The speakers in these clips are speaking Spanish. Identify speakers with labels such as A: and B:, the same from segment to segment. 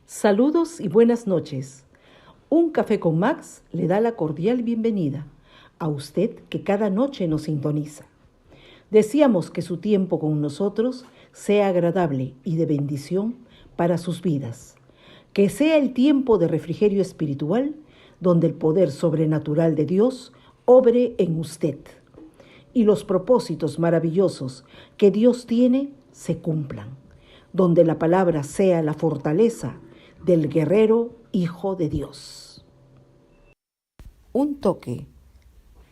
A: Saludos y buenas noches. Un café con Max le da la cordial bienvenida a usted que cada noche nos sintoniza. Deseamos que su tiempo con nosotros sea agradable y de bendición para sus vidas. Que sea el tiempo de refrigerio espiritual donde el poder sobrenatural de Dios obre en usted y los propósitos maravillosos que Dios tiene se cumplan, donde la palabra sea la fortaleza del guerrero Hijo de Dios. Un toque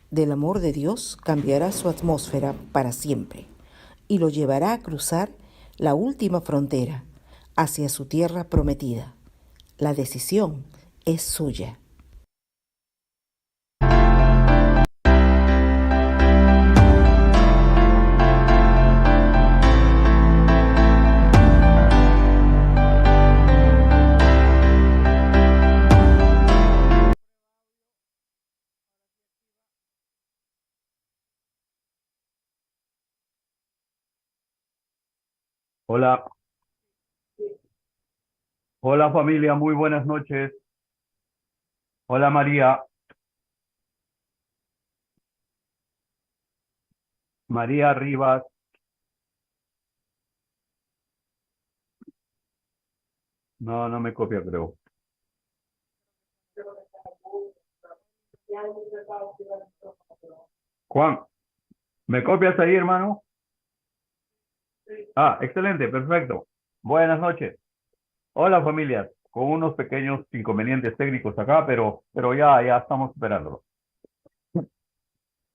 A: del amor de Dios cambiará su atmósfera para siempre y lo llevará a cruzar la última frontera hacia su tierra prometida. La decisión es suya.
B: Hola, hola familia, muy buenas noches. Hola María, María Rivas. No, no me copia, creo. Juan, ¿me copias ahí, hermano? Ah, excelente, perfecto. Buenas noches. Hola familia, con unos pequeños inconvenientes técnicos acá, pero ya estamos superándolo.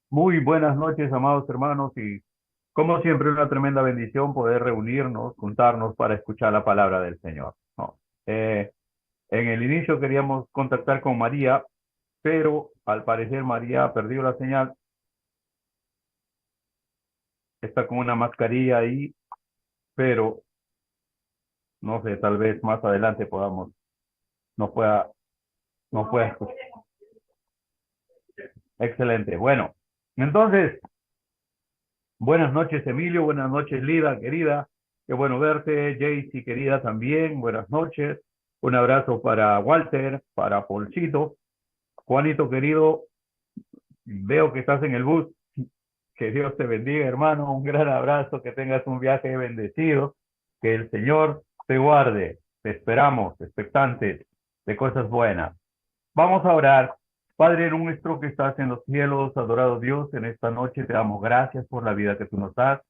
B: Muy buenas noches, amados hermanos, y como siempre, una tremenda bendición poder reunirnos, juntarnos para escuchar la palabra del Señor, ¿no? En el inicio queríamos contactar con María, pero al parecer María ha perdido la señal, está con una mascarilla ahí, pero no sé, tal vez más adelante nos pueda, nos pueda escuchar. Excelente. Bueno, entonces, buenas noches, Emilio, buenas noches, Lida, querida. Qué bueno verte, Jaycee, querida, también. Buenas noches. Un abrazo para Walter, para Polcito. Juanito, querido, veo que estás en el bus. Que Dios te bendiga, hermano. Un gran abrazo, que tengas un viaje bendecido. Que el Señor te guarde. Te esperamos, expectantes de cosas buenas. Vamos a orar. Padre nuestro que estás en los cielos, adorado Dios, en esta noche te damos gracias por la vida que tú nos das.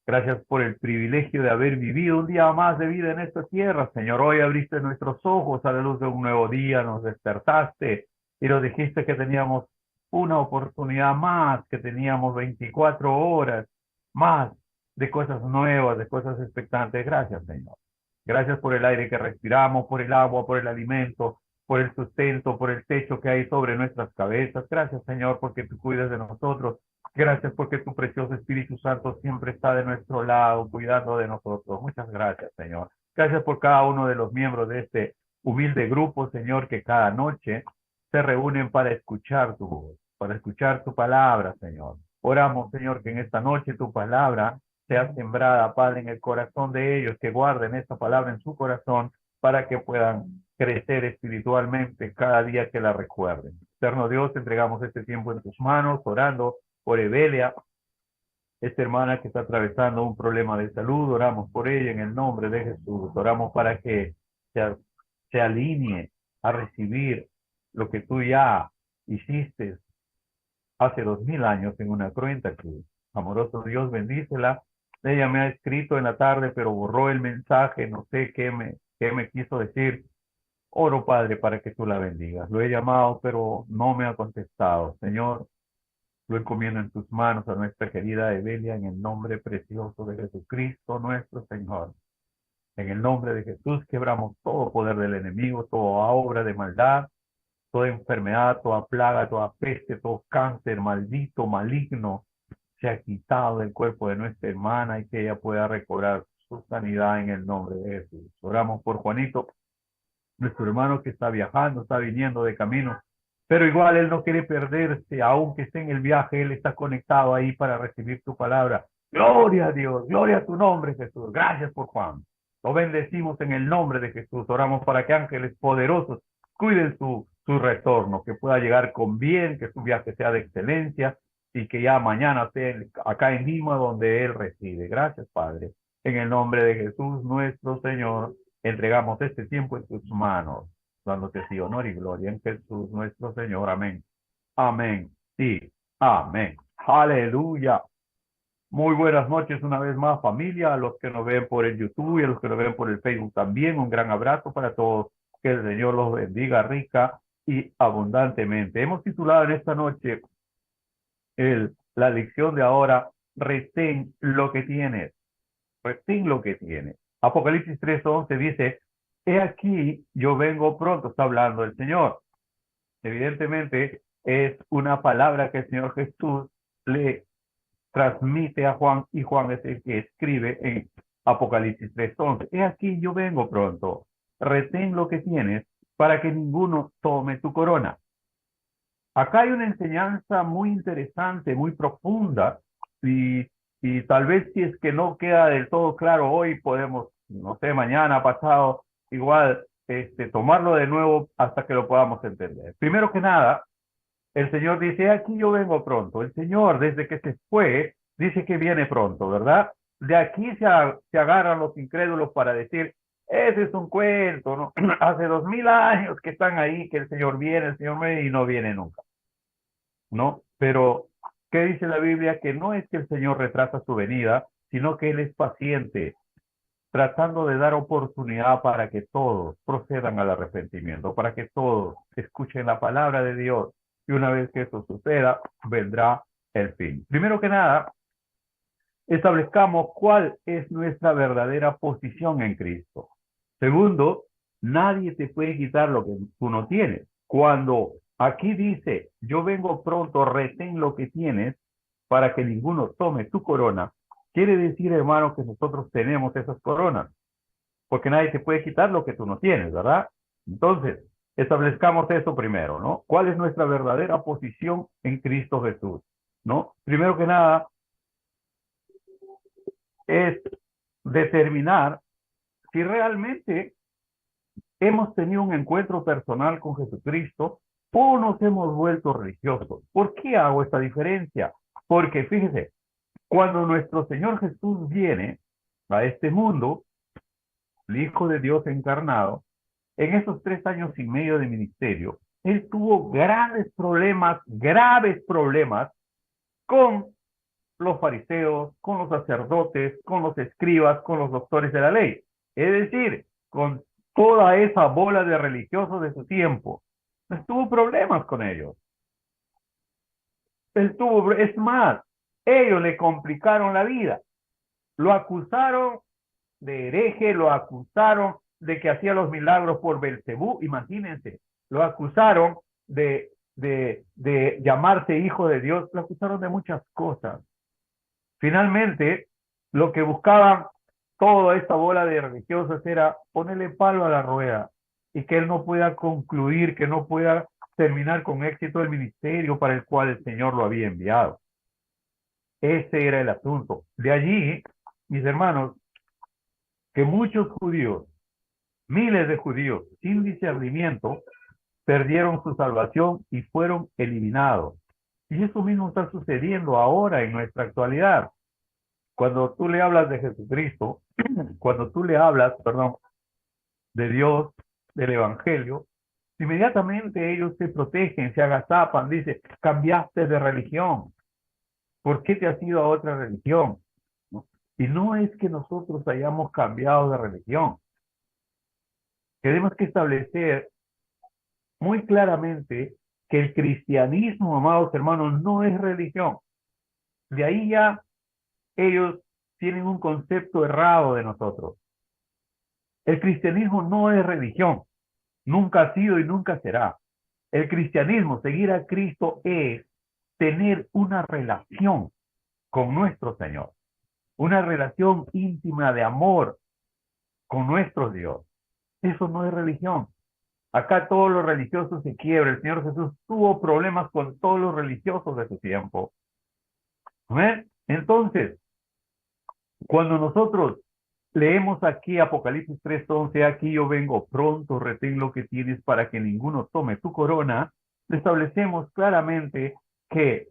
B: Gracias por el privilegio de haber vivido un día más de vida en esta tierra, Señor. Hoy abriste nuestros ojos a la luz de un nuevo día, nos despertaste y nos dijiste que teníamos una oportunidad más, que teníamos 24 horas más de cosas nuevas, de cosas expectantes. Gracias, Señor. Gracias por el aire que respiramos, por el agua, por el alimento, por el sustento, por el techo que hay sobre nuestras cabezas. Gracias, Señor, porque tú cuidas de nosotros. Gracias porque tu precioso Espíritu Santo siempre está de nuestro lado, cuidando de nosotros. Muchas gracias, Señor. Gracias por cada uno de los miembros de este humilde grupo, Señor, que cada noche se reúnen para escuchar tu voz, para escuchar tu palabra, Señor. Oramos, Señor, que en esta noche tu palabra sea sembrada, Padre, en el corazón de ellos, que guarden esta palabra en su corazón para que puedan crecer espiritualmente cada día que la recuerden. Eterno Dios, entregamos este tiempo en tus manos, orando por Evelia, esta hermana que está atravesando un problema de salud. Oramos por ella en el nombre de Jesús. Oramos para que se, se alinee a recibir lo que tú ya hiciste hace 2000 años en una cruenta cruz. Amoroso Dios, bendícela. Ella me ha escrito en la tarde, pero borró el mensaje, no sé qué me quiso decir. Oro, Padre, para que tú la bendigas. Lo he llamado, pero no me ha contestado. Señor, lo encomiendo en tus manos a nuestra querida Evelia en el nombre precioso de Jesucristo, nuestro Señor. En el nombre de Jesús quebramos todo poder del enemigo, toda obra de maldad, toda enfermedad, toda plaga, toda peste, todo cáncer maldito, maligno, se ha quitado del cuerpo de nuestra hermana y que ella pueda recobrar su sanidad en el nombre de Jesús. Oramos por Juanito, nuestro hermano que está viajando, está viniendo de camino, pero igual él no quiere perderse, aunque esté en el viaje, él está conectado ahí para recibir tu palabra. Gloria a Dios, gloria a tu nombre, Jesús. Gracias por Juan. Lo bendecimos en el nombre de Jesús. Oramos para que ángeles poderosos cuiden su retorno, que pueda llegar con bien, que su viaje sea de excelencia y que ya mañana esté acá en Lima donde Él reside. Gracias, Padre. En el nombre de Jesús, nuestro Señor, entregamos este tiempo en tus manos, dándote sí honor y gloria en Jesús, nuestro Señor. Amén. Amén. Sí. Amén. Aleluya. Muy buenas noches una vez más, familia, a los que nos ven por el YouTube y a los que nos ven por el Facebook también. Un gran abrazo para todos. Que el Señor los bendiga rica y abundantemente. Hemos titulado en esta noche la lección de ahora, retén lo que tienes. Retén lo que tienes. Apocalipsis 3:11 dice, he aquí, yo vengo pronto, está hablando el Señor. Evidentemente, es una palabra que el Señor Jesús le transmite a Juan, y Juan es el que escribe en Apocalipsis 3:11. He aquí, yo vengo pronto. Retén lo que tienes para que ninguno tome tu corona. Acá hay una enseñanza muy interesante, muy profunda, y, y tal vez si es que no queda del todo claro hoy, podemos, no sé, mañana, pasado, igual, tomarlo de nuevo hasta que lo podamos entender. Primero que nada, el Señor dice, aquí yo vengo pronto. El Señor, desde que se fue, dice que viene pronto, ¿verdad? De aquí se agarran los incrédulos para decir, ese es un cuento, ¿no? Hace 2000 años que están ahí, que el Señor viene y no viene nunca, ¿no? Pero, ¿qué dice la Biblia? Que no es que el Señor retrasa su venida, sino que Él es paciente, tratando de dar oportunidad para que todos procedan al arrepentimiento, para que todos escuchen la palabra de Dios. Y una vez que eso suceda, vendrá el fin. Primero que nada, establezcamos cuál es nuestra verdadera posición en Cristo. Segundo, nadie te puede quitar lo que tú no tienes. Cuando aquí dice, yo vengo pronto, retén lo que tienes para que ninguno tome tu corona, quiere decir, hermano, que nosotros tenemos esas coronas, porque nadie te puede quitar lo que tú no tienes, ¿verdad? Entonces, establezcamos eso primero, ¿no? ¿Cuál es nuestra verdadera posición en Cristo Jesús? ¿No? Primero que nada, es determinar si realmente hemos tenido un encuentro personal con Jesucristo o nos hemos vuelto religiosos. ¿Por qué hago esta diferencia? Porque fíjese, cuando nuestro Señor Jesús viene a este mundo, el Hijo de Dios encarnado, en esos 3 años y medio de ministerio, Él tuvo grandes problemas, graves problemas con los fariseos, con los sacerdotes, con los escribas, con los doctores de la ley. Es decir, con toda esa bola de religiosos de su tiempo. Él tuvo problemas con ellos. Es más, ellos le complicaron la vida. Lo acusaron de hereje, lo acusaron de que hacía los milagros por Belcebú, imagínense, lo acusaron de llamarse hijo de Dios, lo acusaron de muchas cosas. Finalmente, lo que buscaban toda esta bola de religiosos era ponerle palo a la rueda y que él no pueda concluir, que no pueda terminar con éxito el ministerio para el cual el Señor lo había enviado. Ese era el asunto. De allí, mis hermanos, que muchos judíos, miles de judíos, sin discernimiento, perdieron su salvación y fueron eliminados. Y eso mismo está sucediendo ahora en nuestra actualidad. Cuando tú le hablas de Jesucristo, cuando tú le hablas, perdón, de Dios, del Evangelio, inmediatamente ellos se protegen, se agazapan, dicen, cambiaste de religión. ¿Por qué te has ido a otra religión? ¿No? Y no es que nosotros hayamos cambiado de religión. Tenemos que establecer muy claramente que el cristianismo, amados hermanos, no es religión. De ahí ya ellos tienen un concepto errado de nosotros. El cristianismo no es religión, nunca ha sido y nunca será. El cristianismo, seguir a Cristo, es tener una relación con nuestro Señor, una relación íntima de amor con nuestro Dios. Eso no es religión. Acá todos los religiosos se quiebran. El Señor Jesús tuvo problemas con todos los religiosos de su tiempo. ¿Ven? Entonces, cuando nosotros Leemos aquí Apocalipsis 3:11, aquí yo vengo pronto, retén lo que tienes para que ninguno tome tu corona. Establecemos claramente que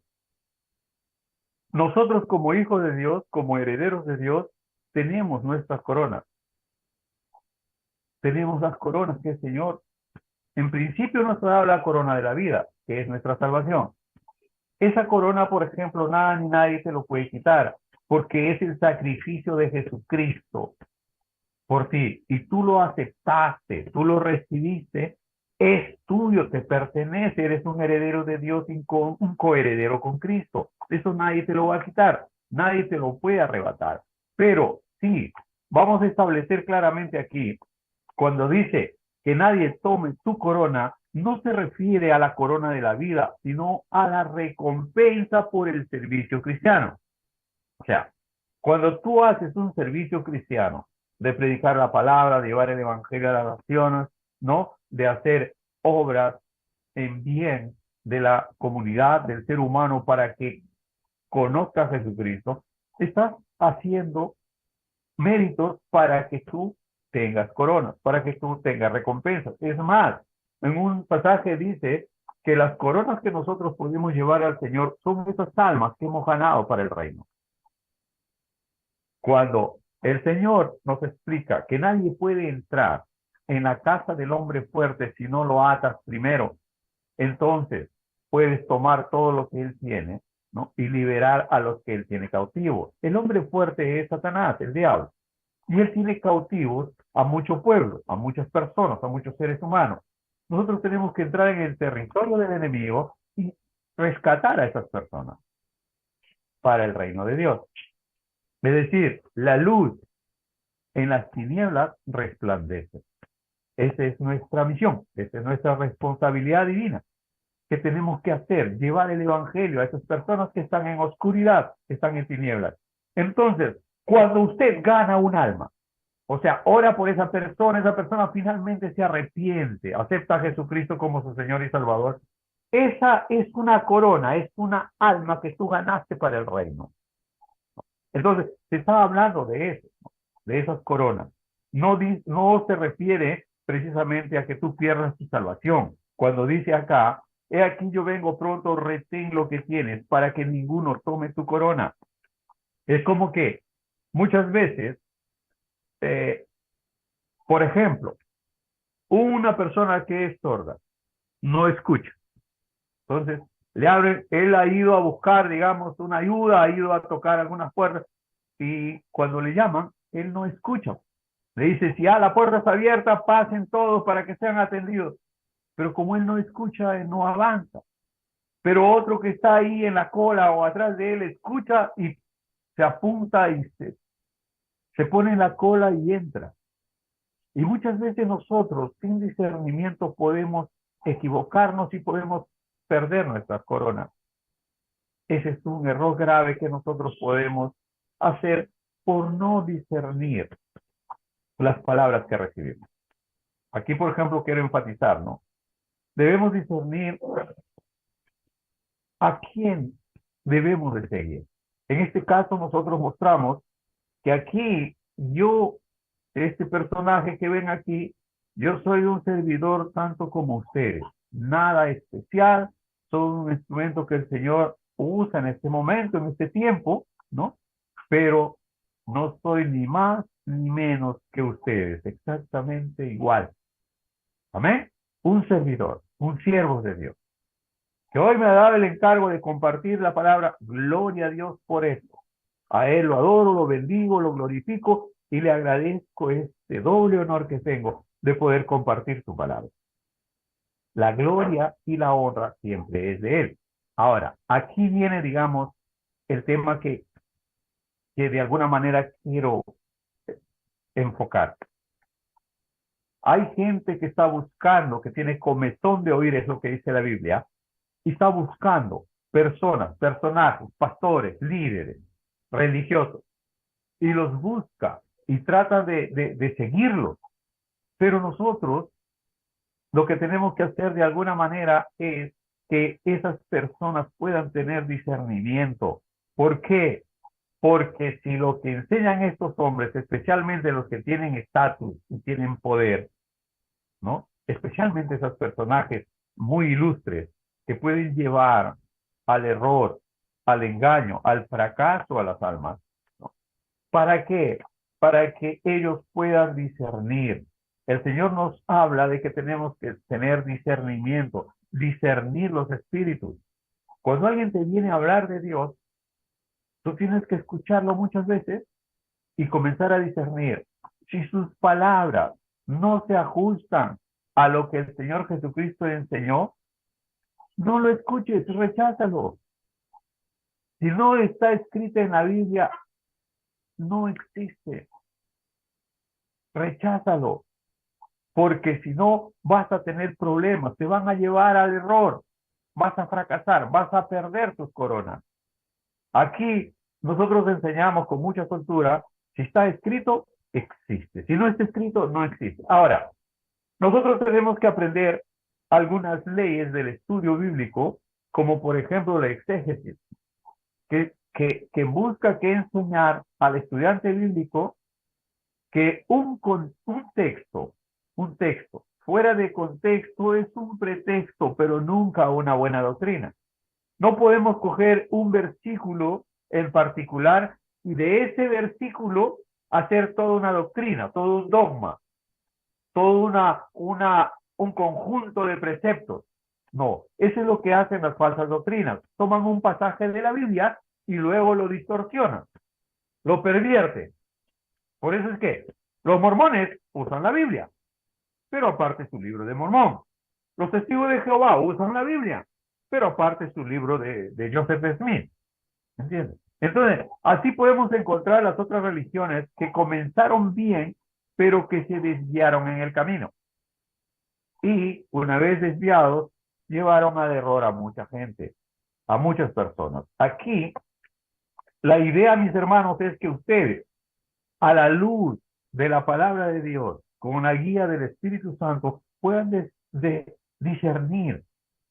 B: nosotros como hijos de Dios, como herederos de Dios, tenemos nuestras coronas. Tenemos las coronas que el Señor, en principio nos ha dado la corona de la vida, que es nuestra salvación. Esa corona, por ejemplo, nada ni nadie se lo puede quitar, porque es el sacrificio de Jesucristo por ti, y tú lo aceptaste, tú lo recibiste, es tuyo, te pertenece, eres un heredero de Dios y un coheredero con Cristo. Eso nadie te lo va a quitar, nadie te lo puede arrebatar. Pero sí, vamos a establecer claramente aquí, cuando dice que nadie tome tu corona, no se refiere a la corona de la vida, sino a la recompensa por el servicio cristiano. O sea, cuando tú haces un servicio cristiano, de predicar la palabra, de llevar el evangelio a las naciones, ¿no? De hacer obras en bien de la comunidad, del ser humano, para que conozca a Jesucristo, estás haciendo méritos para que tú tengas coronas, para que tú tengas recompensas. Es más, en un pasaje dice que las coronas que nosotros podemos llevar al Señor son esas almas que hemos ganado para el reino. Cuando el Señor nos explica que nadie puede entrar en la casa del hombre fuerte si no lo atas primero, entonces puedes tomar todo lo que él tiene, ¿no? Y liberar a los que él tiene cautivos. El hombre fuerte es Satanás, el diablo. Y él tiene cautivos a mucho pueblo, a muchas personas, a muchos seres humanos. Nosotros tenemos que entrar en el territorio del enemigo y rescatar a esas personas para el reino de Dios. Es decir, la luz en las tinieblas resplandece. Esa es nuestra misión, esa es nuestra responsabilidad divina que tenemos que hacer, llevar el evangelio a esas personas que están en oscuridad, que están en tinieblas. Entonces, cuando usted gana un alma, o sea, ora por esa persona finalmente se arrepiente, acepta a Jesucristo como su Señor y Salvador, esa es una corona, es una alma que tú ganaste para el reino. Entonces, se está hablando de eso, de esas coronas. No se refiere precisamente a que tú pierdas tu salvación. Cuando dice acá, he aquí yo vengo pronto, retén lo que tienes para que ninguno tome tu corona. Es como que muchas veces, por ejemplo, una persona que es sorda no escucha. Entonces, le abren, él ha ido a buscar, digamos, una ayuda, ha ido a tocar algunas puertas y cuando le llaman, él no escucha. Le dice, si la puerta está abierta, pasen todos para que sean atendidos. Pero como él no escucha, él no avanza. Pero otro que está ahí en la cola o atrás de él escucha y se apunta y se pone en la cola y entra. Y muchas veces nosotros, sin discernimiento, podemos equivocarnos y podemos perder nuestras coronas. Ese es un error grave que nosotros podemos hacer por no discernir las palabras que recibimos. Aquí, por ejemplo, quiero enfatizar, ¿no? Debemos discernir a quién debemos de seguir. En este caso, nosotros mostramos que aquí este personaje que ven aquí, yo soy un servidor tanto como ustedes. Nada especial, soy un instrumento que el Señor usa en este momento, en este tiempo, ¿no? Pero no soy ni más ni menos que ustedes, exactamente igual. Amén. Un servidor, un siervo de Dios, que hoy me ha dado el encargo de compartir la palabra. Gloria a Dios por esto. A Él lo adoro, lo bendigo, lo glorifico y le agradezco este doble honor que tengo de poder compartir su palabra. La gloria y la honra siempre es de Él. Ahora, aquí viene, digamos, el tema que de alguna manera quiero enfocar. Hay gente que está buscando, que tiene comezón de oír, es lo que dice la Biblia, y está buscando personas, personajes, pastores, líderes, religiosos, y los busca y trata de seguirlos. Pero nosotros lo que tenemos que hacer de alguna manera es que esas personas puedan tener discernimiento. ¿Por qué? Porque si lo que enseñan estos hombres, especialmente los que tienen estatus y tienen poder, ¿no? Especialmente esos personajes muy ilustres que pueden llevar al error, al engaño, al fracaso a las almas, ¿no? ¿Para qué? Para que ellos puedan discernir. El Señor nos habla de que tenemos que tener discernimiento, discernir los espíritus. Cuando alguien te viene a hablar de Dios, tú tienes que escucharlo muchas veces y comenzar a discernir. Si sus palabras no se ajustan a lo que el Señor Jesucristo enseñó, no lo escuches, recházalo. Si no está escrita en la Biblia, no existe. Recházalo, porque si no vas a tener problemas, te van a llevar al error, vas a fracasar, vas a perder tus coronas. Aquí nosotros enseñamos con mucha soltura, si está escrito, existe. Si no está escrito, no existe. Ahora, nosotros tenemos que aprender algunas leyes del estudio bíblico, como por ejemplo la exégesis, que busca que enseñar al estudiante bíblico que un texto fuera de contexto es un pretexto, pero nunca una buena doctrina. No podemos coger un versículo en particular y de ese versículo hacer toda una doctrina, todo un dogma, todo un conjunto de preceptos. No, eso es lo que hacen las falsas doctrinas. Toman un pasaje de la Biblia y luego lo distorsionan, lo pervierten. Por eso es que los mormones usan la Biblia, pero aparte su libro de Mormón. Los testigos de Jehová usan la Biblia, pero aparte su libro de Joseph Smith. ¿Entiendes? Entonces, así podemos encontrar las otras religiones que comenzaron bien, pero que se desviaron en el camino. Y una vez desviados, llevaron al error a mucha gente, a muchas personas. Aquí, la idea, mis hermanos, es que ustedes, a la luz de la palabra de Dios, con la guía del Espíritu Santo, puedan discernir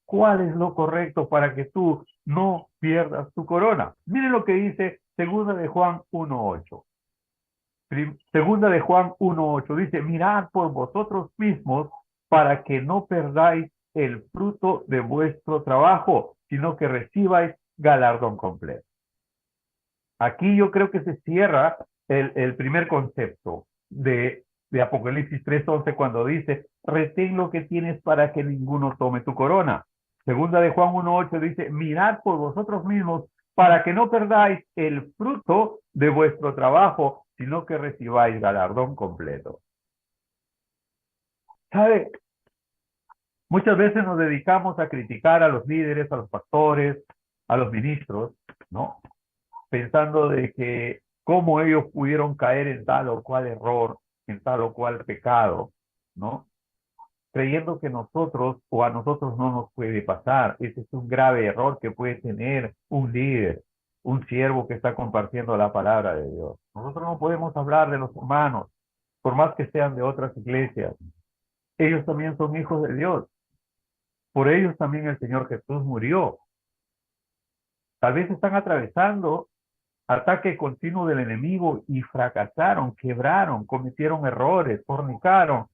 B: cuál es lo correcto para que tú no pierdas tu corona. Miren lo que dice Segunda de Juan 1:8. Segunda de Juan 1:8 dice, mirad por vosotros mismos para que no perdáis el fruto de vuestro trabajo, sino que recibáis galardón completo. Aquí yo creo que se cierra el primer concepto de Apocalipsis 3:11 cuando dice, retén lo que tienes para que ninguno tome tu corona. Segunda de Juan 1:8 dice, mirad por vosotros mismos para que no perdáis el fruto de vuestro trabajo, sino que recibáis galardón completo. ¿Sabe? Muchas veces nos dedicamos a criticar a los líderes, a los pastores, a los ministros, ¿no? Pensando de que cómo ellos pudieron caer en tal o cual error, en tal o cual pecado, ¿no? Creyendo que nosotros o a nosotros no nos puede pasar. Ese es un grave error que puede tener un líder, un siervo que está compartiendo la palabra de Dios. Nosotros no podemos hablar de los humanos, por más que sean de otras iglesias. Ellos también son hijos de Dios. Por ellos también el Señor Jesús murió. Tal vez están atravesando ataque continuo del enemigo y fracasaron, quebraron, cometieron errores, fornicaron,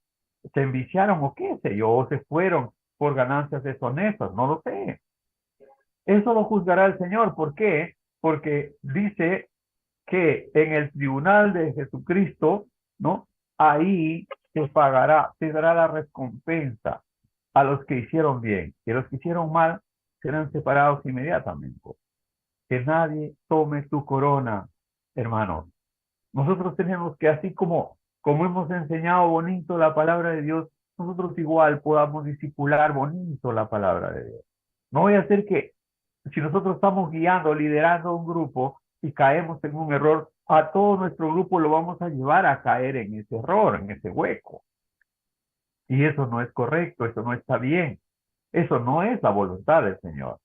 B: se enviciaron o qué sé yo, o se fueron por ganancias deshonestas, no lo sé. Eso lo juzgará el Señor. ¿Por qué? Porque dice que en el tribunal de Jesucristo, ¿no? Ahí se pagará, se dará la recompensa a los que hicieron bien, y los que hicieron mal serán separados inmediatamente. Que nadie tome tu corona, hermanos. Nosotros tenemos que, así como hemos enseñado bonito la palabra de Dios, nosotros igual podamos discipular bonito la palabra de Dios. No voy a hacer que, si nosotros estamos guiando, liderando un grupo y caemos en un error, a todo nuestro grupo lo vamos a llevar a caer en ese error, en ese hueco. Y eso no es correcto, eso no está bien. Eso no es la voluntad del Señor.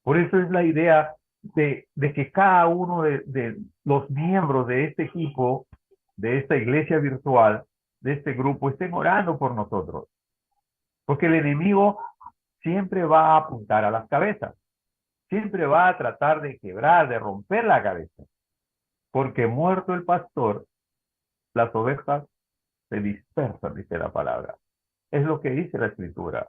B: Por eso es la idea de que cada uno de los miembros de este equipo, de esta iglesia virtual, de este grupo, estén orando por nosotros. Porque el enemigo siempre va a apuntar a las cabezas. Siempre va a tratar de quebrar, de romper la cabeza. porque muerto el pastor, las ovejas se dispersan, dice la palabra. Es lo que dice la Escritura.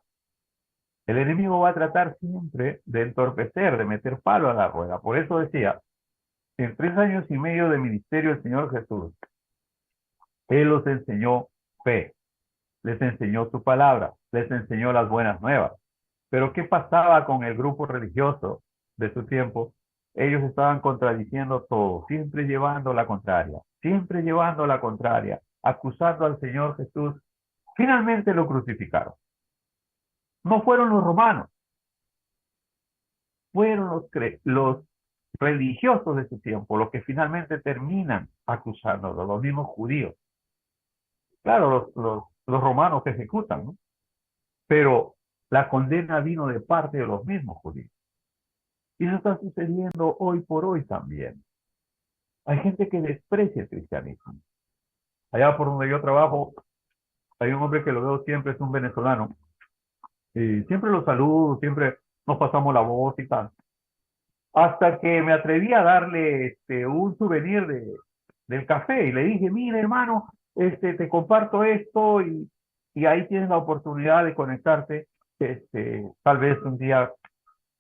B: El enemigo va a tratar siempre de entorpecer, de meter palo a la rueda. Por eso decía, en 3 años y medio de ministerio del Señor Jesús, Él los enseñó fe, les enseñó su palabra, les enseñó las buenas nuevas. Pero ¿qué pasaba con el grupo religioso de su tiempo? Ellos estaban contradiciendo todo, siempre llevando la contraria, acusando al Señor Jesús. Finalmente lo crucificaron. No fueron los romanos, fueron los religiosos de su tiempo los que finalmente terminan acusándolo, los mismos judíos. Claro, los romanos que ejecutan, ¿no? Pero la condena vino de parte de los mismos judíos. Y eso está sucediendo hoy por hoy también. Hay gente que desprecia el cristianismo. Allá por donde yo trabajo, hay un hombre que lo veo siempre, es un venezolano, y siempre lo saludo, siempre nos pasamos la voz y tal. Hasta que me atreví a darle un souvenir del café y le dije, mira hermano, te comparto esto y ahí tienes la oportunidad de conectarte. Tal vez un día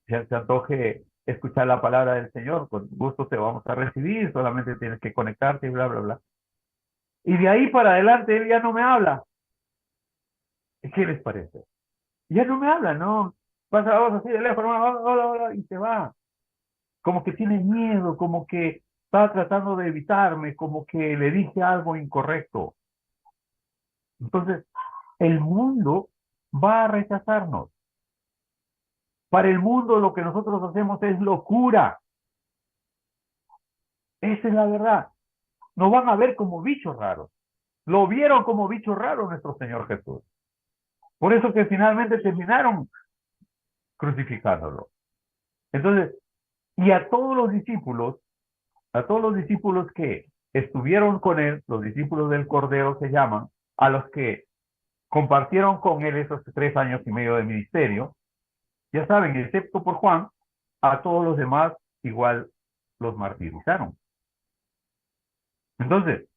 B: se antoje escuchar la palabra del Señor, con gusto te vamos a recibir, solamente tienes que conectarte y bla, bla, bla. Y de ahí para adelante él ya no me habla. ¿Qué les parece? Ya no me habla, ¿no? Pasa la voz así de teléfono, hola, hola, hola, y se va. Como que tiene miedo, como que está tratando de evitarme, como que le dije algo incorrecto. Entonces, el mundo va a rechazarnos. Para el mundo lo que nosotros hacemos es locura. Esa es la verdad. Nos van a ver como bichos raros. Lo vieron como bichos raros nuestro Señor Jesús. Por eso que finalmente terminaron crucificándolo. Entonces, y a todos los discípulos que estuvieron con él, los discípulos del Cordero se llaman, a los que compartieron con él esos 3 años y medio de ministerio, ya saben, excepto por Juan, a todos los demás igual los martirizaron. Entonces,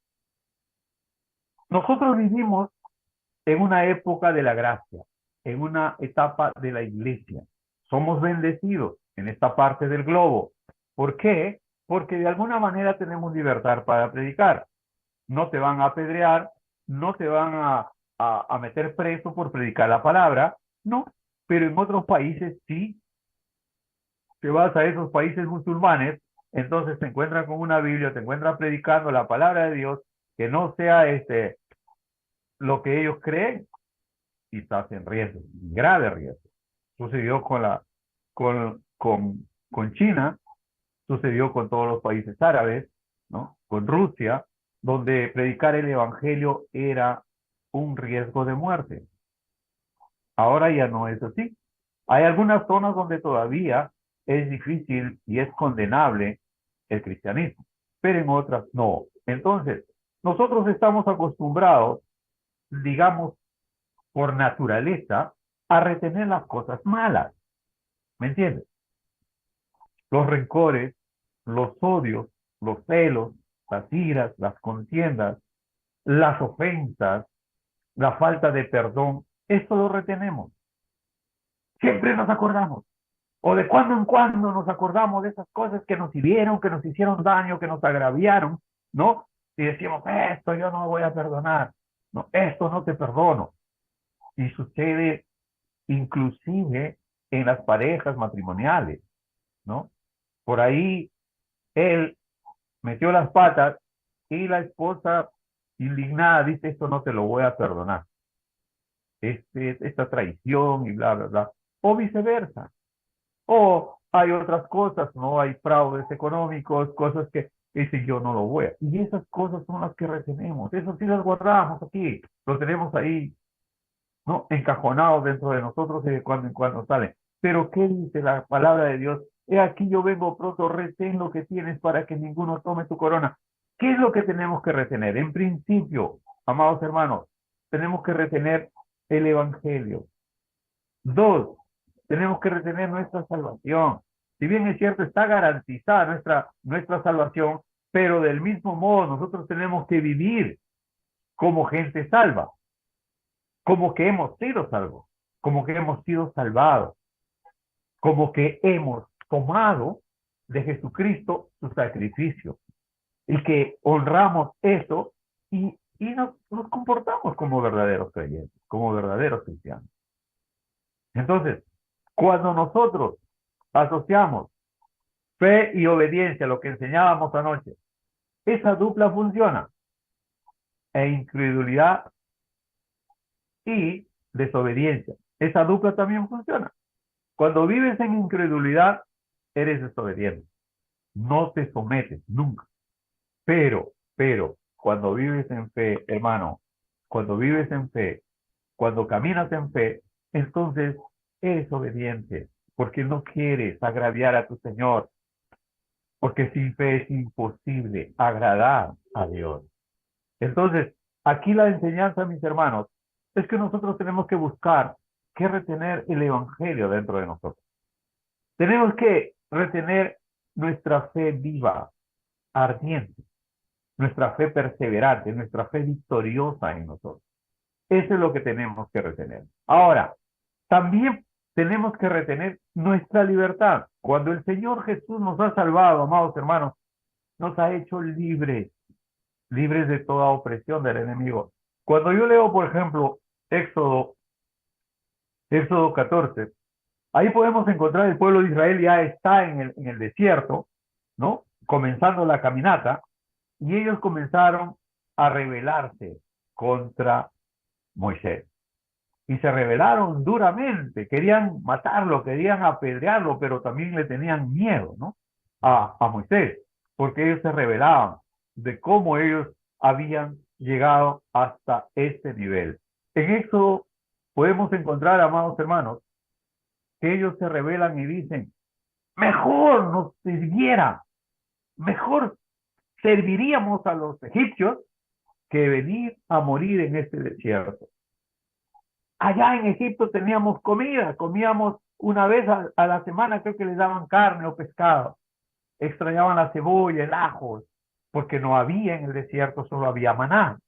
B: nosotros vivimos en una época de la gracia, en una etapa de la iglesia. Somos bendecidos en esta parte del globo. ¿Por qué? Porque de alguna manera tenemos libertad para predicar. No te van a apedrear, no te van a meter preso por predicar la palabra, no, pero en otros países sí. Te vas a esos países musulmanes, entonces te encuentran con una Biblia, te encuentran predicando la palabra de Dios, que no sea lo que ellos creen, y estás en riesgo, grave riesgo. Sucedió con China, sucedió con todos los países árabes, ¿no? Con Rusia, donde predicar el evangelio era un riesgo de muerte. Ahora ya no es así. Hay algunas zonas donde todavía es difícil y es condenable el cristianismo, pero en otras no. Entonces, nosotros estamos acostumbrados, digamos, por naturaleza, a retener las cosas malas. ¿Me entiendes? Los rencores, los odios, los celos, las iras, las contiendas, las ofensas, la falta de perdón, esto lo retenemos. Siempre nos acordamos. O de cuando en cuando nos acordamos de esas cosas que nos hirieron, que nos hicieron daño, que nos agraviaron, ¿no? Y decimos, esto yo no voy a perdonar. No, esto no te perdono. Y sucede inclusive en las parejas matrimoniales, ¿no? Por ahí él metió las patas y la esposa indignada dice, esto no te lo voy a perdonar. Esta traición y bla, bla, bla. O viceversa. O hay otras cosas, ¿no? Hay fraudes económicos, cosas que dicen yo no lo voy a. Y esas cosas son las que retenemos. Eso sí las guardamos aquí. Lo tenemos ahí, ¿no? Encajonados dentro de nosotros y de cuando en cuando salen. Pero ¿qué dice la palabra de Dios? He aquí yo vengo pronto, retén lo que tienes para que ninguno tome tu corona. ¿Qué es lo que tenemos que retener? En principio, amados hermanos, tenemos que retener el Evangelio. 2, tenemos que retener nuestra salvación. Si bien es cierto, está garantizada nuestra salvación, Pero del mismo modo, nosotros tenemos que vivir como gente salva, como que hemos sido salvos, como que hemos sido salvados, como que hemos tomado de Jesucristo su sacrificio y que honramos eso y nos comportamos como verdaderos creyentes, como verdaderos cristianos. Entonces, cuando nosotros asociamos fe y obediencia, lo que enseñábamos anoche, esa dupla funciona. E incredulidad y desobediencia. Esa dupla también funciona. Cuando vives en incredulidad, eres desobediente. No te sometes nunca. Pero, cuando vives en fe, hermano, cuando vives en fe, cuando caminas en fe, entonces eres obediente, porque no quieres agraviar a tu Señor, porque sin fe es imposible agradar a Dios. Entonces, aquí la enseñanza, mis hermanos, es que nosotros tenemos que buscar que retener el Evangelio dentro de nosotros. Tenemos que retener nuestra fe viva, ardiente, nuestra fe perseverante, nuestra fe victoriosa en nosotros. Eso es lo que tenemos que retener. Ahora, también tenemos que retener nuestra libertad. Cuando el Señor Jesús nos ha salvado, amados hermanos, nos ha hecho libres, libres de toda opresión del enemigo. Cuando yo leo, por ejemplo, Éxodo 14, ahí podemos encontrar el pueblo de Israel ya está en el desierto, ¿no? Comenzando la caminata, y ellos comenzaron a rebelarse contra Moisés. Y se rebelaron duramente, querían matarlo, querían apedrearlo, pero también le tenían miedo, ¿no? A Moisés, porque ellos se rebelaban de cómo ellos habían llegado hasta este nivel. En Éxodo podemos encontrar, amados hermanos, que ellos se rebelan y dicen, mejor nos sirviera, mejor serviríamos a los egipcios que venir a morir en este desierto. Allá en Egipto teníamos comida, comíamos una vez a la semana, creo que les daban carne o pescado. Extrañaban la cebolla, el ajo, porque no había en el desierto, solo había maná.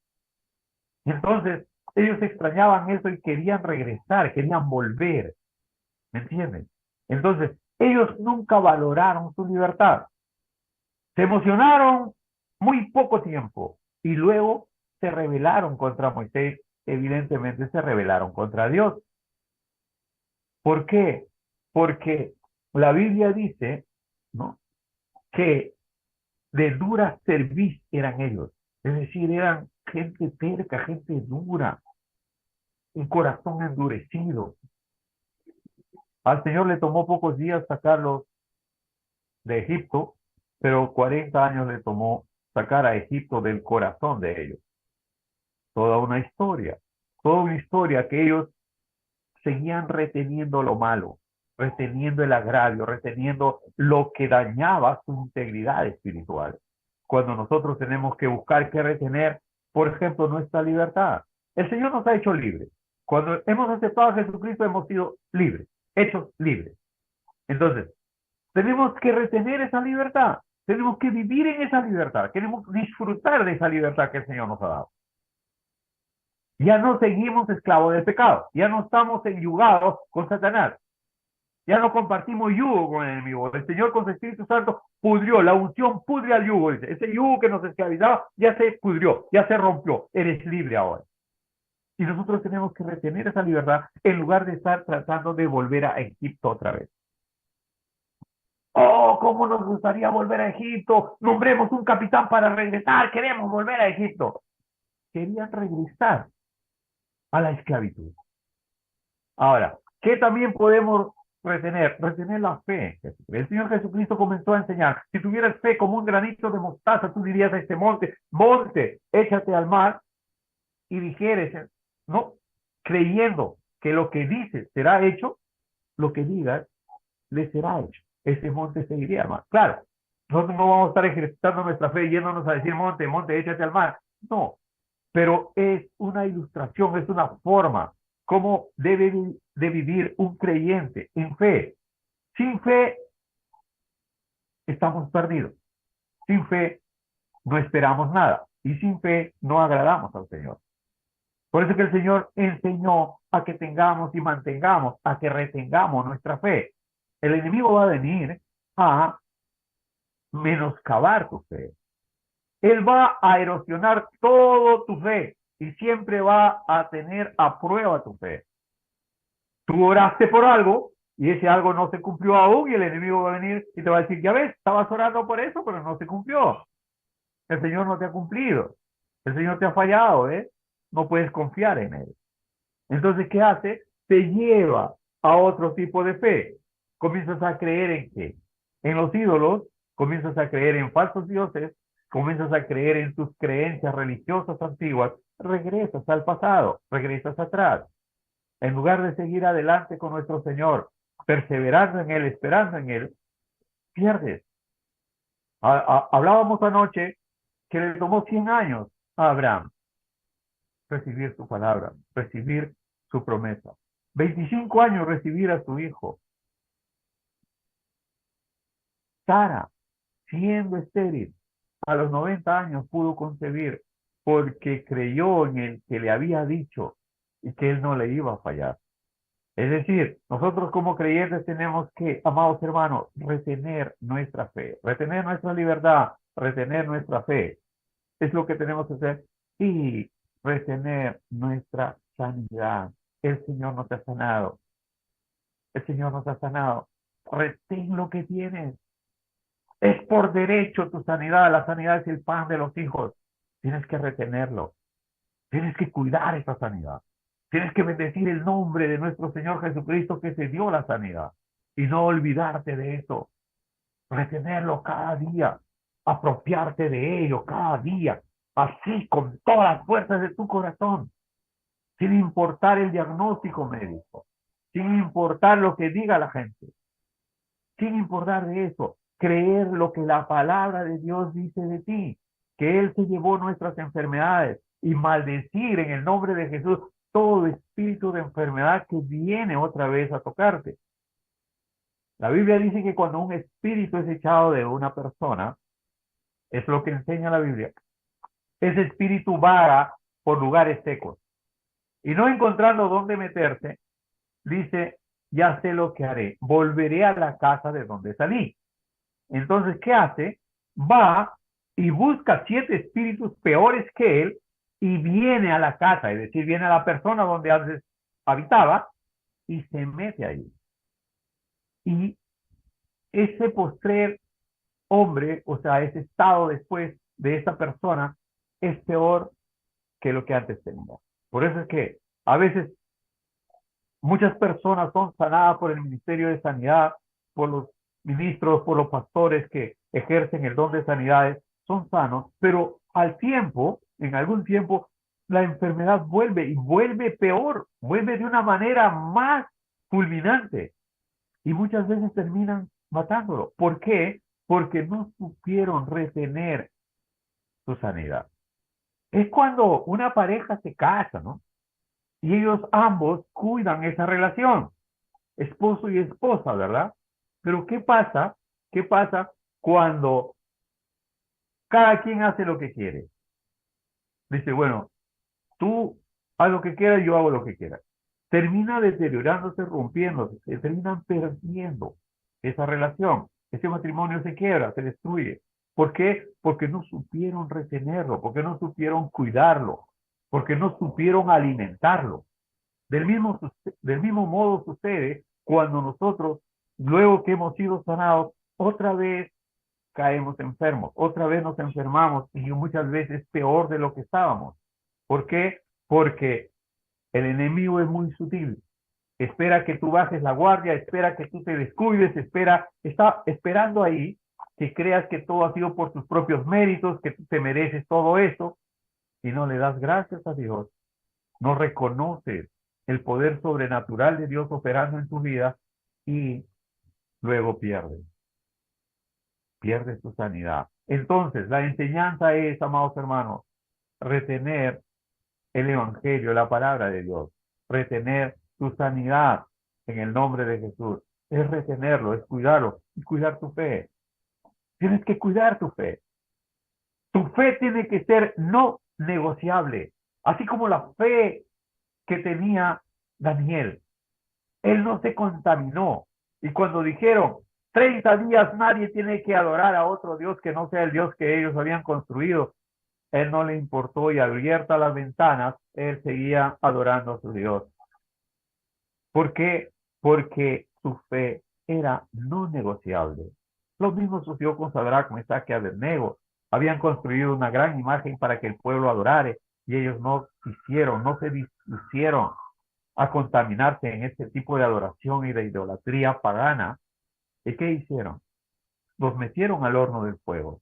B: Entonces, ellos extrañaban eso y querían regresar, querían volver. ¿Me entienden? Entonces, ellos nunca valoraron su libertad. Se emocionaron muy poco tiempo y luego se rebelaron contra Moisés. Evidentemente se rebelaron contra Dios. ¿Por qué? Porque la Biblia dice, ¿no?, que de dura cerviz eran ellos. Es decir, eran gente terca, gente dura, un corazón endurecido. Al Señor le tomó pocos días sacarlos de Egipto, pero 40 años le tomó sacar a Egipto del corazón de ellos. Toda una historia que ellos seguían reteniendo lo malo, reteniendo el agravio, reteniendo lo que dañaba su integridad espiritual. Cuando nosotros tenemos que buscar que retener, por ejemplo, nuestra libertad. El Señor nos ha hecho libres. Cuando hemos aceptado a Jesucristo hemos sido libres, hechos libres. Entonces, tenemos que retener esa libertad, tenemos que vivir en esa libertad, queremos disfrutar de esa libertad que el Señor nos ha dado. Ya no seguimos esclavos del pecado, ya no estamos enyugados con Satanás, ya no compartimos yugo con el enemigo. El Señor con su Espíritu Santo pudrió, la unción pudre al yugo, dice. Ese yugo que nos esclavizaba ya se pudrió, ya se rompió, eres libre ahora. Y nosotros tenemos que retener esa libertad en lugar de estar tratando de volver a Egipto otra vez. Oh, cómo nos gustaría volver a Egipto, nombremos un capitán para regresar, queremos volver a Egipto. Querían regresar a la esclavitud. Ahora, ¿qué también podemos retener? Retener la fe. El Señor Jesucristo comenzó a enseñar, si tuvieras fe como un granito de mostaza, tú dirías a este monte, monte, échate al mar, y dijeres, no, creyendo que lo que dices será hecho, lo que digas le será hecho. Ese monte seguiría al mar. Claro, nosotros no vamos a estar ejercitando nuestra fe yéndonos a decir, monte, monte, échate al mar. No, pero es una ilustración, es una forma cómo debe de vivir un creyente en fe. Sin fe estamos perdidos. Sin fe no esperamos nada. Y sin fe no agradamos al Señor. Por eso que el Señor enseñó a que tengamos y mantengamos, a que retengamos nuestra fe. El enemigo va a venir a menoscabar tu fe. Él va a erosionar todo tu fe y siempre va a tener a prueba tu fe. Tú oraste por algo y ese algo no se cumplió aún y el enemigo va a venir y te va a decir, ya ves, estabas orando por eso, pero no se cumplió. El Señor no te ha cumplido. El Señor te ha fallado, ¿eh? No puedes confiar en Él. Entonces, ¿qué hace? Te lleva a otro tipo de fe. Comienzas a creer en qué? En los ídolos, comienzas a creer en falsos dioses, comienzas a creer en tus creencias religiosas antiguas, regresas al pasado, regresas atrás. En lugar de seguir adelante con nuestro Señor, perseverando en Él, esperando en Él, pierdes. Hablábamos anoche que le tomó 100 años a Abraham recibir su palabra, recibir su promesa. 25 años recibir a su hijo. Sara, siendo estéril, a los 90 años pudo concebir porque creyó en el que le había dicho y que él no le iba a fallar. Es decir, nosotros como creyentes tenemos que, amados hermanos, retener nuestra fe, retener nuestra libertad, retener nuestra fe. Es lo que tenemos que hacer y retener nuestra sanidad. El Señor nos ha sanado. El Señor nos ha sanado. Retén lo que tienes. Es por derecho tu sanidad. La sanidad es el pan de los hijos. Tienes que retenerlo. Tienes que cuidar esa sanidad. Tienes que bendecir el nombre de nuestro Señor Jesucristo que se dio la sanidad. Y no olvidarte de eso. Retenerlo cada día. Apropiarte de ello cada día. Así, con todas las fuerzas de tu corazón. Sin importar el diagnóstico médico. Sin importar lo que diga la gente. Sin importar de eso. Creer lo que la palabra de Dios dice de ti. Que Él se llevó nuestras enfermedades. Y maldecir en el nombre de Jesús todo espíritu de enfermedad que viene otra vez a tocarte. La Biblia dice que cuando un espíritu es echado de una persona, es lo que enseña la Biblia, ese espíritu vaga por lugares secos. Y no encontrando dónde meterse, dice, ya sé lo que haré, volveré a la casa de donde salí. Entonces, ¿qué hace? Va y busca 7 espíritus peores que él y viene a la casa, es decir, viene a la persona donde antes habitaba y se mete ahí. Y ese postrer hombre, o sea, ese estado después de esa persona es peor que lo que antes tenía. Por eso es que a veces muchas personas son sanadas por el Ministerio de Sanidad, por los ministros, por los pastores que ejercen el don de sanidades, son sanos, pero al tiempo, en algún tiempo, la enfermedad vuelve y vuelve peor, vuelve de una manera más fulminante y muchas veces terminan matándolo. ¿Por qué? Porque no supieron retener su sanidad. Es cuando una pareja se casa, ¿no? Y ellos ambos cuidan esa relación, esposo y esposa, ¿verdad? Pero ¿qué pasa? ¿Qué pasa cuando cada quien hace lo que quiere? Dice, bueno, tú haz lo que quieras, yo hago lo que quiera. Termina deteriorándose, rompiéndose, se terminan perdiendo esa relación. Ese matrimonio se quiebra, se destruye. ¿Por qué? Porque no supieron retenerlo, porque no supieron cuidarlo, porque no supieron alimentarlo. Del mismo modo sucede cuando nosotros, luego que hemos sido sanados, otra vez caemos enfermos, otra vez nos enfermamos y muchas veces peor de lo que estábamos. ¿Por qué? Porque el enemigo es muy sutil. Espera que tú bajes la guardia, espera que tú te descuides, está esperando ahí que creas que todo ha sido por tus propios méritos, que tú te mereces todo eso y no le das gracias a Dios. No reconoces el poder sobrenatural de Dios operando en tu vida y luego pierdes tu sanidad. Entonces, la enseñanza es, amados hermanos, retener el Evangelio, la palabra de Dios, retener tu sanidad en el nombre de Jesús. Es retenerlo, es cuidarlo y cuidar tu fe. Tienes que cuidar tu fe. Tu fe tiene que ser no negociable, así como la fe que tenía Daniel. Él no se contaminó. Y cuando dijeron, 30 días nadie tiene que adorar a otro Dios que no sea el Dios que ellos habían construido, él no le importó y abiertas las ventanas, él seguía adorando a su Dios. ¿Por qué? Porque su fe era no negociable. Lo mismo sucedió con Sadrach, Mesach y Abednego. Habían construido una gran imagen para que el pueblo adorare y ellos no quisieron, no se dispusieron a contaminarse en este tipo de adoración y de idolatría pagana. ¿Y qué hicieron? Los metieron al horno del fuego,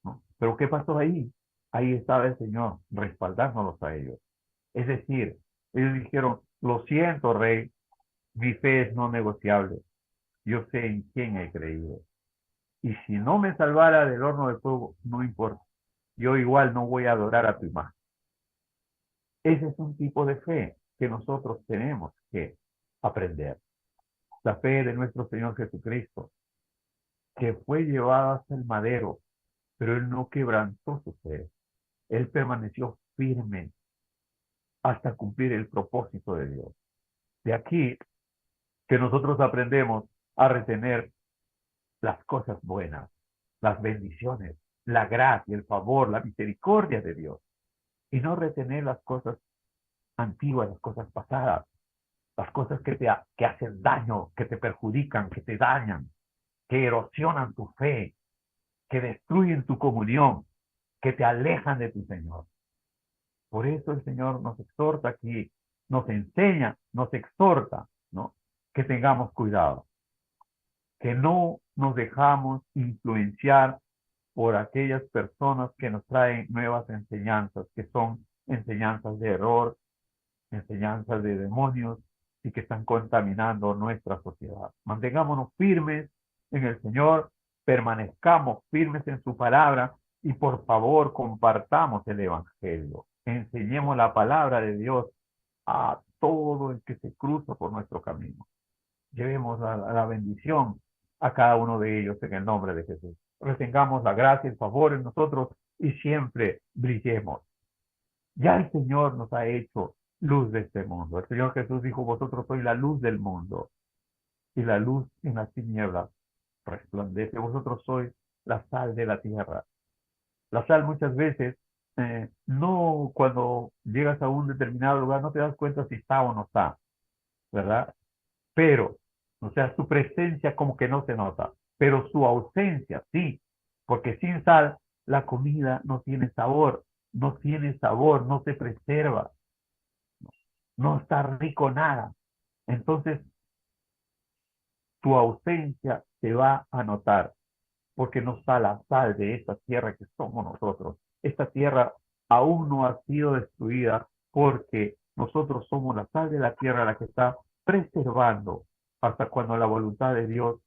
B: ¿no? Pero ¿qué pasó ahí? Ahí estaba el Señor respaldándolos a ellos. Es decir, ellos dijeron, lo siento, rey, mi fe es no negociable. Yo sé en quién he creído. Y si no me salvara del horno del fuego, no importa. Yo igual no voy a adorar a tu imagen. Ese es un tipo de fe que nosotros tenemos que aprender. La fe de nuestro Señor Jesucristo, que fue llevado hasta el madero, pero él no quebrantó su fe. Él permaneció firme hasta cumplir el propósito de Dios. De aquí que nosotros aprendemos a retener las cosas buenas, las bendiciones, la gracia, el favor, la misericordia de Dios, y no retener las cosas antiguas, las cosas pasadas, las cosas que hacen daño, que te perjudican, que te dañan, que erosionan tu fe, que destruyen tu comunión, que te alejan de tu Señor. Por eso el Señor nos exhorta aquí, nos enseña, nos exhorta, ¿no? Que tengamos cuidado, que no nos dejamos influenciar por aquellas personas que nos traen nuevas enseñanzas, que son enseñanzas de error, enseñanzas de demonios y que están contaminando nuestra sociedad. Mantengámonos firmes en el Señor, permanezcamos firmes en su palabra y por favor compartamos el Evangelio. Enseñemos la palabra de Dios a todo el que se cruza por nuestro camino. Llevemos la bendición a cada uno de ellos en el nombre de Jesús. Retengamos la gracia y el favor en nosotros y siempre brillemos. Ya el Señor nos ha hecho luz de este mundo. El Señor Jesús dijo, vosotros sois la luz del mundo y la luz en las tinieblas resplandece. Vosotros sois la sal de la tierra. La sal muchas veces, no cuando llegas a un determinado lugar, no te das cuenta si está o no está, ¿verdad? Pero, o sea, su presencia como que no se nota, pero su ausencia sí, porque sin sal la comida no tiene sabor, no se preserva, no está rico nada. Entonces, tu ausencia se va a notar, porque no está la sal de esta tierra que somos nosotros. Esta tierra aún no ha sido destruida porque nosotros somos la sal de la tierra la que está preservando hasta cuando la voluntad de Dios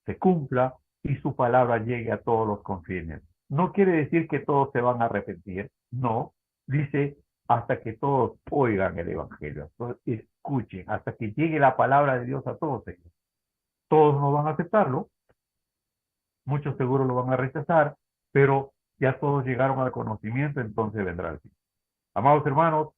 B: se cumpla y su palabra llegue a todos los confines. No quiere decir que todos se van a arrepentir, no, dice hasta que todos oigan el Evangelio, escuchen, hasta que llegue la palabra de Dios a todos ellos. Todos no van a aceptarlo, muchos seguro lo van a rechazar, pero ya todos llegaron al conocimiento, entonces vendrá el fin. Amados hermanos,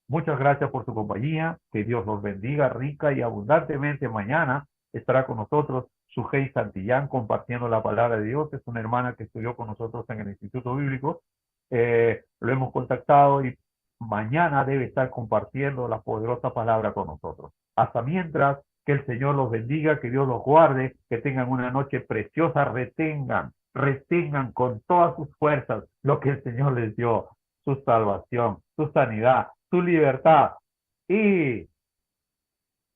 B: muchas gracias por su compañía. Que Dios los bendiga rica y abundantemente. Mañana estará con nosotros Sujei Santillán compartiendo la palabra de Dios. Es una hermana que estudió con nosotros en el Instituto Bíblico. Lo hemos contactado y mañana debe estar compartiendo la poderosa palabra con nosotros. Hasta mientras, que el Señor los bendiga, que Dios los guarde, que tengan una noche preciosa, retengan con todas sus fuerzas lo que el Señor les dio, su salvación, su sanidad, su libertad y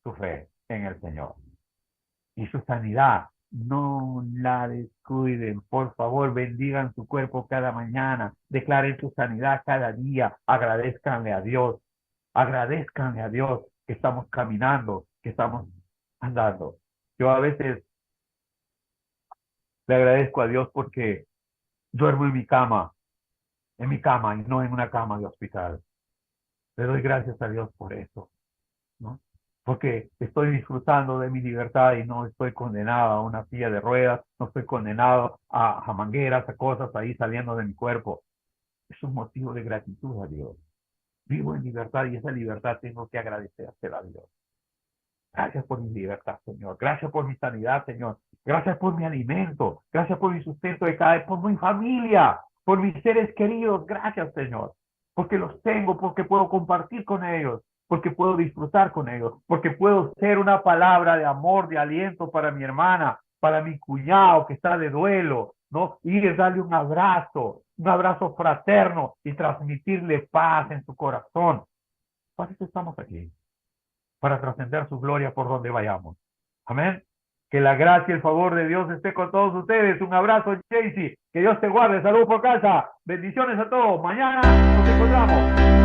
B: su fe en el Señor. Y su sanidad, no la descuiden, por favor, bendigan su cuerpo cada mañana, declaren su sanidad cada día, agradezcanle a Dios que estamos caminando, que estamos andando. Yo a veces le agradezco a Dios porque duermo en mi cama y no en una cama de hospital. Le doy gracias a Dios por eso, ¿no? porque estoy disfrutando de mi libertad y no estoy condenado a una silla de ruedas, no estoy condenado a mangueras, a cosas ahí saliendo de mi cuerpo. Es un motivo de gratitud a Dios. Vivo en libertad y esa libertad tengo que agradecérsela a Dios. Gracias por mi libertad, Señor. Gracias por mi sanidad, Señor. Gracias por mi alimento. Gracias por mi sustento de cada día, por mi familia, por mis seres queridos. Gracias, Señor. Porque los tengo, porque puedo compartir con ellos, porque puedo disfrutar con ellos, porque puedo ser una palabra de amor, de aliento para mi hermana, para mi cuñado que está de duelo, ¿no? Ir, darle un abrazo fraterno y transmitirle paz en su corazón. Para eso estamos aquí, para trascender su gloria por donde vayamos. Amén. Que la gracia y el favor de Dios esté con todos ustedes. Un abrazo, Jaycee. Que Dios te guarde. Salud por casa. Bendiciones a todos. Mañana nos encontramos.